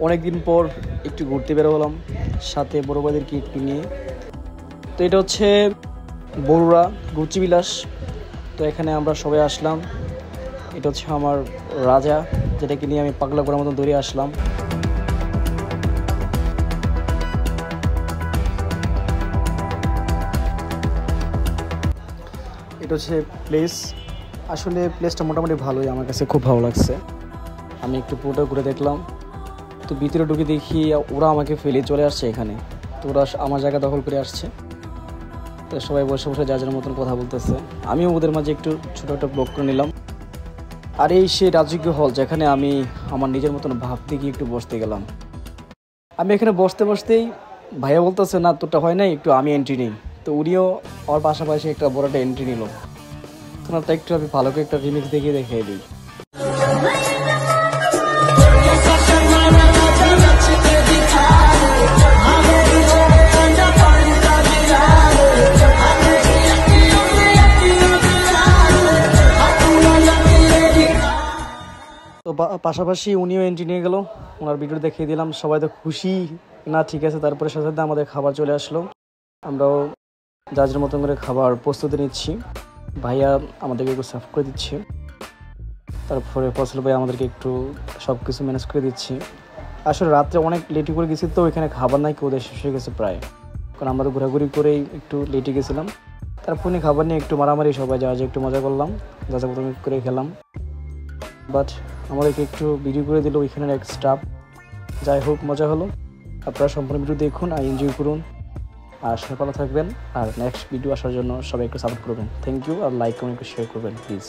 অনেকদিন পর একটু ঘুরতে বের হলাম সাথে বড় ভাইদেরকে একটু নিয়ে। তো এটা হচ্ছে বড়ুরা গুচিবিলাস। তো এখানে আমরা সবাই আসলাম। এটা হচ্ছে আমার রাজা, যেটাকে নিয়ে আমি পাগলা করার মতন দৌড়ে আসলাম। এটা হচ্ছে প্লেস, আসলে প্লেসটা মোটামুটি ভালোই, আমার কাছে খুব ভালো লাগছে। আমি একটু পুরোটা ঘুরে দেখলাম। তো ভিতরে ঢুকে দেখি ওরা আমাকে ফেলে চলে আসছে এখানে। তো ওরা আমার জায়গা দখল করে আসছে। তো সবাই বসে বসে যার যার মতন কথা বলতেছে। আমিও ওদের মাঝে একটু ছোটো একটা ব্লগ করে নিলাম। আর এই সেই রাজকীয় হল, যেখানে আমি আমার নিজের মতন ভাবতে গিয়ে একটু বসতে গেলাম। আমি এখানে বসতে বসতেই ভাইয়া বলতেছে, না তোরটা হয় নাই, একটু আমি এন্ট্রি নিই। তো উনিও আমার পাশাপাশি একটা বড় একটা এন্ট্রি নিল। তোমারটা একটু আমি ভালো করে একটা রিমিক্স দেখিয়ে দিই। তো পাশাপাশি উনিও এন্ট্রি নিয়ে গেল, ওনার ভিডিও দেখিয়ে দিলাম। সবাই তো খুশি, না ঠিক আছে। তারপরে সাথে সাথে আমাদের খাবার চলে আসলো। আমরাও যার মতন করে খাবার প্রস্তুতি নিচ্ছি। ভাইয়া আমাদেরকে একটু সার্ভ করে দিচ্ছে। তারপরে ফসল ভাই আমাদেরকে একটু সব কিছু ম্যানেজ করে দিচ্ছি। আসলে রাত্রে অনেক লেটে করে গেছি, তো ওইখানে খাবার নাই, ওদের শেষ হয়ে গেছে প্রায়। কারণ আমরা তো ঘোরাঘুরি করেই একটু লেটে গেছিলাম। তারপরে খাবার নিয়ে একটু মারামারি, সবাই যা একটু মজা করলাম, যা মতন করে খেলাম। বাট আমাদেরকে একটু ভিডিও করে দিল ওইখানের এক স্টাফ। যাই হোক, মজা হলো। আপনারা সম্পূর্ণ ভিডিও দেখুন আর এনজয় করুন। আর সবাই ভালো থাকবেন। আর নেক্সট ভিডিও আসার জন্য সবাই একটু সাপোর্ট করবেন। Thank you. আর লাইক কমেন্ট শেয়ার করবেন প্লিজ।